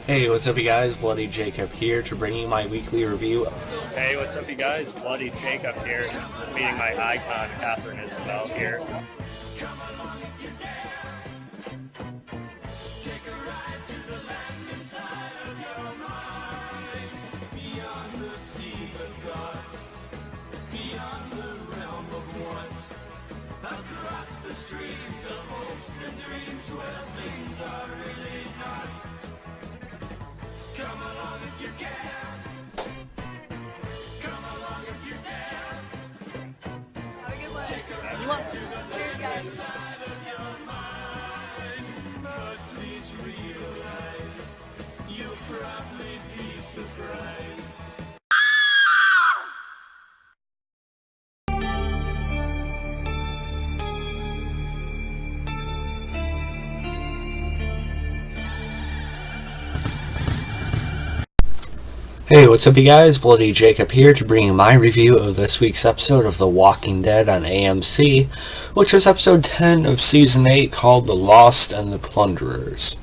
Hey, what's up you guys? Bloody Jacob here to bring you my weekly review. Hey, what's up you guys? Bloody Jacob here, meeting my icon, Catherine Isabel here. Across the streams of hopes and dreams where things are really not. Come along if you can. Come along if you dare. Have a good one. Cheers, guys. Side of your mind, but please realize you'll probably be surprised. Hey, what's up you guys? Bloody Jacob here to bring you my review of this week's episode of The Walking Dead on AMC, which was episode 10 of season 8 called The Lost and the Plunderers.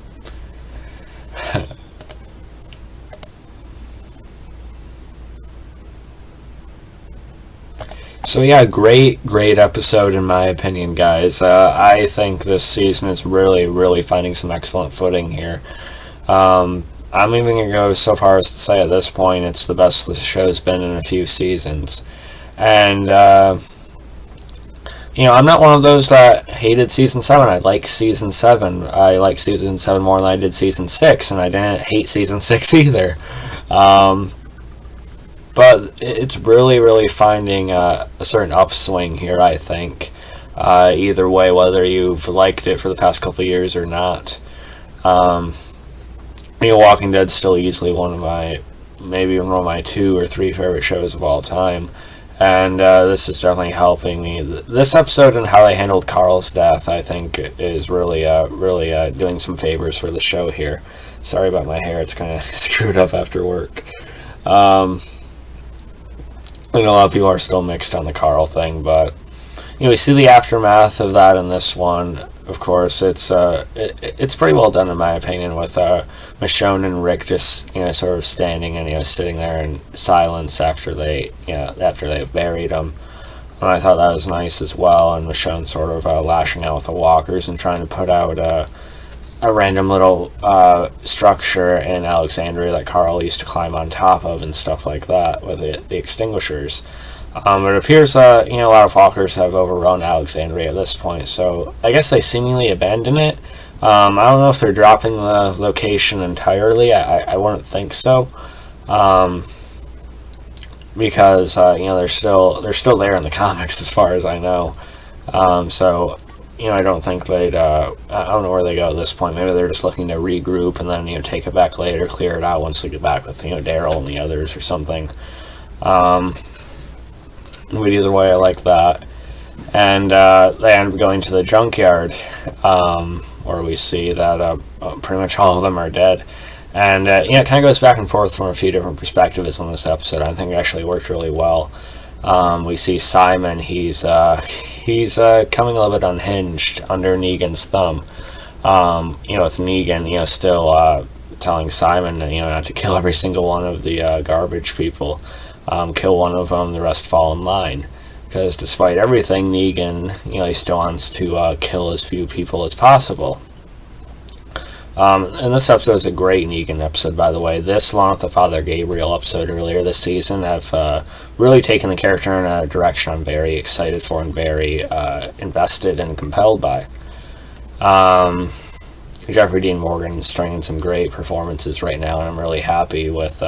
So yeah, great episode in my opinion, guys. I think this season is really finding some excellent footing here. I'm even going to go so far as to say at this point it's the best the show's been in a few seasons. And, I'm not one of those that hated Season 7. I like Season 7. I like Season 7 more than I did Season 6, and I didn't hate Season 6 either. But it's really finding a certain upswing here, I think. Either way, whether you've liked it for the past couple of years or not. Walking Dead's still easily maybe one of my 2 or 3 favorite shows of all time, and this is definitely helping me. This episode and how they handled Carl's death, I think, is really doing some favors for the show here. Sorry about my hair; it's kind of screwed up after work. I know a lot of people are still mixed on the Carl thing, but we see the aftermath of that in this one. Of course, it's pretty well done in my opinion, with Michonne and Rick just sort of standing and sitting there in silence after they've buried him, and I thought that was nice as well. And Michonne sort of lashing out with the walkers and trying to put out a random little structure in Alexandria that Carl used to climb on top of and stuff like that with the extinguishers. It appears a lot of walkers have overrun Alexandria at this point, so I guess they seemingly abandon it. I don't know if they're dropping the location entirely. I wouldn't think so, because they're still there in the comics as far as I know. So I don't think they'd. I don't know where they go at this point. Maybe they're just looking to regroup and then take it back later, clear it out once they get back with Daryl and the others or something. But either way, I like that. And they end up going to the junkyard, where we see that pretty much all of them are dead. And it kind of goes back and forth from a few different perspectives on this episode. I think it actually worked really well. We see Simon; he's coming a little bit unhinged under Negan's thumb. With Negan, still telling Simon, not to kill every single one of the garbage people. Kill one of them, the rest fall in line. Because despite everything, Negan, he still wants to kill as few people as possible. And this episode is a great Negan episode, by the way. This, along with the Father Gabriel episode earlier this season, have really taken the character in a direction I'm very excited for and very invested and compelled by. Jeffrey Dean Morgan is stringing some great performances right now, and I'm really happy with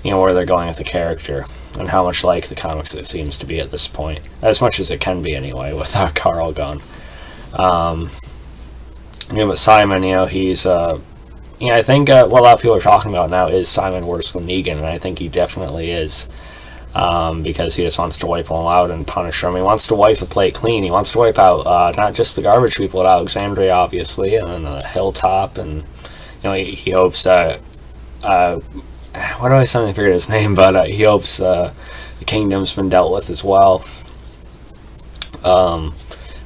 where they're going with the character and how much like the comics it seems to be at this point, as much as it can be anyway with Carl gone. But Simon, he's I think what a lot of people are talking about now is Simon worse than Negan, and I think he definitely is, because he just wants to wipe them out and punish them. He wants to wipe the plate clean. He wants to wipe out not just the garbage people at Alexandria, obviously, and then the hilltop, and he hopes that what do I suddenly forget his name, but he hopes the kingdom's been dealt with as well.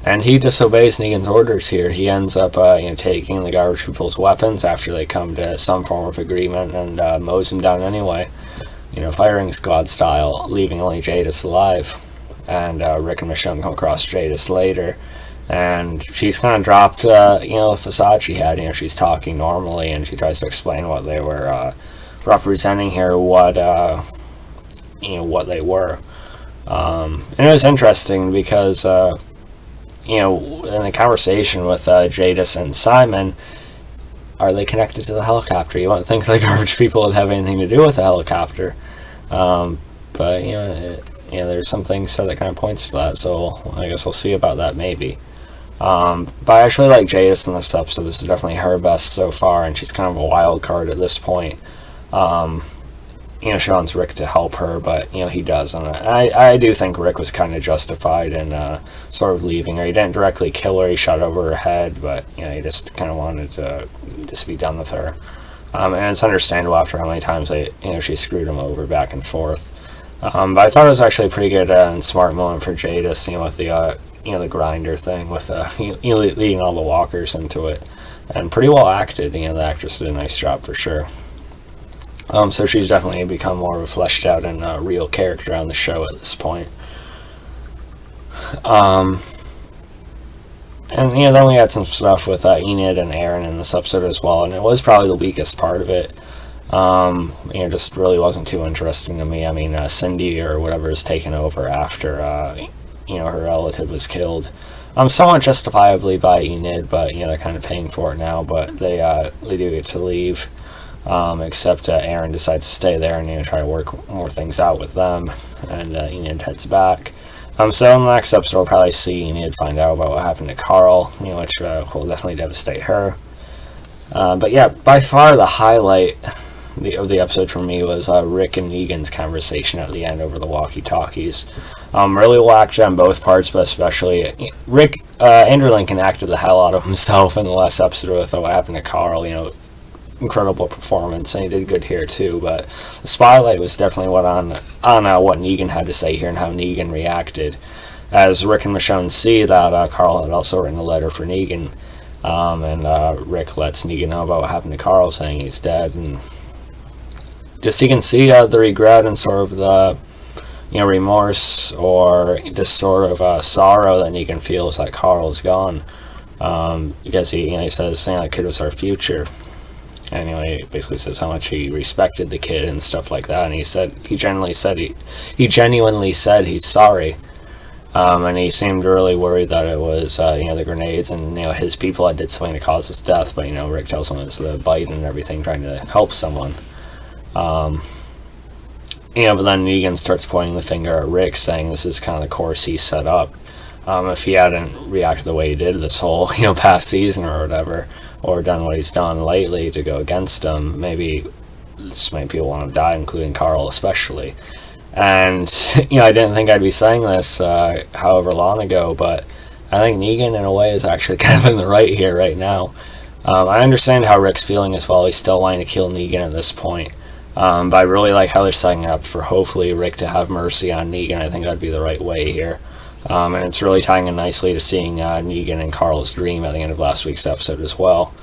And he disobeys Negan's orders here. He ends up taking the garbage people's weapons after they come to some form of agreement, and mows him down anyway, firing squad style, leaving only Jadis alive. And Rick and Michonne come across Jadis later, and she's kind of dropped the facade she had. She's talking normally, and she tries to explain what they were representing here, what they were. And it was interesting because in the conversation with Jadis and Simon, are they connected to the helicopter? You wouldn't think the garbage people would have anything to do with the helicopter, but there's some things that kind of points to that. So I guess we'll see about that maybe. But I actually like Jadis in this episode. This is definitely her best so far, and she's kind of a wild card at this point. She wants Rick to help her, but he doesn't. I do think Rick was kind of justified in sort of leaving her. He didn't directly kill her; he shot over her head, but he just kind of wanted to just be done with her. And it's understandable after how many times she screwed him over back and forth. But I thought it was actually a pretty good and smart moment for Jadis, with the grinder thing, with leading all the walkers into it, and pretty well acted. The actress did a nice job for sure. So she's definitely become more of a fleshed out and real character on the show at this point. And then we had some stuff with Enid and Aaron in this episode as well, and it was probably the weakest part of it. Just really wasn't too interesting to me. I mean, Cindy or whatever is taken over after her relative was killed. Somewhat justifiably by Enid, but they're kind of paying for it now. But they do get to leave. Except Aaron decides to stay there and try to work more things out with them, and Enid heads back. So in the next episode we'll probably see Enid find out about what happened to Carl, which will definitely devastate her. But yeah, by far the highlight of the episode for me was Rick and Negan's conversation at the end over the walkie-talkies. Really well acted on both parts, but especially Rick. Andrew Lincoln acted the hell out of himself in the last episode with what happened to Carl. Incredible performance, and he did good here too, but the spotlight was definitely on what Negan had to say here and how Negan reacted, as Rick and Michonne see that Carl had also written a letter for Negan, and Rick lets Negan know about what happened to Carl, saying he's dead, and just you can see the regret and sort of the remorse or just sort of sorrow that Negan feels that Carl's gone, because he says that kid was our future. Anyway, he basically says how much he respected the kid and stuff like that, and he genuinely said he's sorry, and he seemed really worried that it was the grenades and his people that did something to cause his death, but Rick tells him it's the bite and everything, trying to help someone. But then Negan starts pointing the finger at Rick, saying this is kind of the course he set up. If he hadn't reacted the way he did this whole past season or whatever, or done what he's done lately to go against him, maybe this many people want to die, including Carl especially. And I didn't think I'd be saying this however long ago, but I think Negan in a way is actually kind of in the right here right now. I understand how Rick's feeling as well. He's still wanting to kill Negan at this point, but I really like how they're setting up for hopefully Rick to have mercy on Negan. I think that'd be the right way here. And it's really tying in nicely to seeing Negan and Carl's dream at the end of last week's episode as well.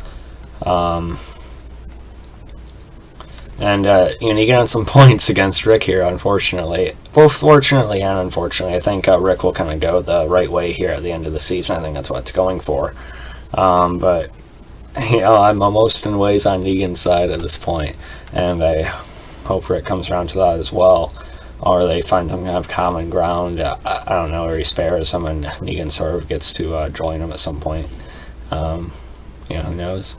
Negan had some points against Rick here, unfortunately. Both fortunately and unfortunately. I think Rick will kind of go the right way here at the end of the season. I think that's what it's going for. But I'm almost in ways on Negan's side at this point, and I hope Rick comes around to that as well. Or they find some kind of common ground, I don't know, or he spares him and Negan sort of gets to join him at some point. Who knows?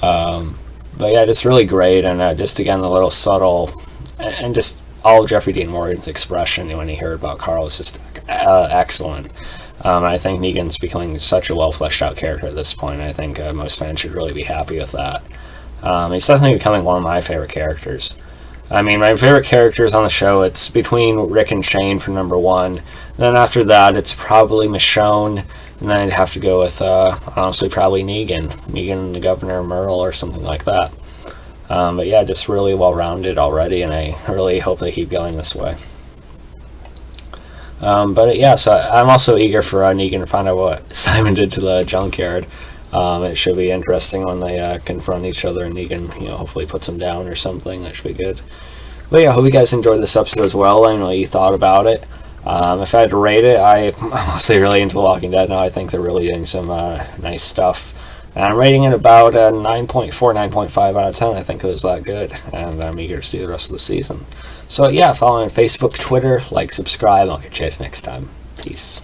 But yeah, just really great, and just again, the little subtle, and just all of Jeffrey Dean Morgan's expression when he heard about Carl was just excellent. I think Negan's becoming such a well fleshed out character at this point. I think most fans should really be happy with that. He's definitely becoming one of my favorite characters. I mean, my favorite characters on the show, it's between Rick and Shane for number one. Then after that, it's probably Michonne. And then I'd have to go with, honestly, probably Negan. Negan, the Governor, Merle, or something like that. But yeah, just really well-rounded already, and I really hope they keep going this way. But yeah, so I'm also eager for Negan to find out what Simon did to the junkyard. It should be interesting when they confront each other, and Negan, hopefully puts him down or something. That should be good. But yeah, I hope you guys enjoyed this episode as well. Let me know what you thought about it. If I had to rate it, I'm honestly really into The Walking Dead now. I think they're really doing some nice stuff. And I'm rating it about 9.4, 9.5 out of 10. I think it was that good. And I'm eager to see the rest of the season. So yeah, follow me on Facebook, Twitter, like, subscribe, and I'll catch you guys next time. Peace.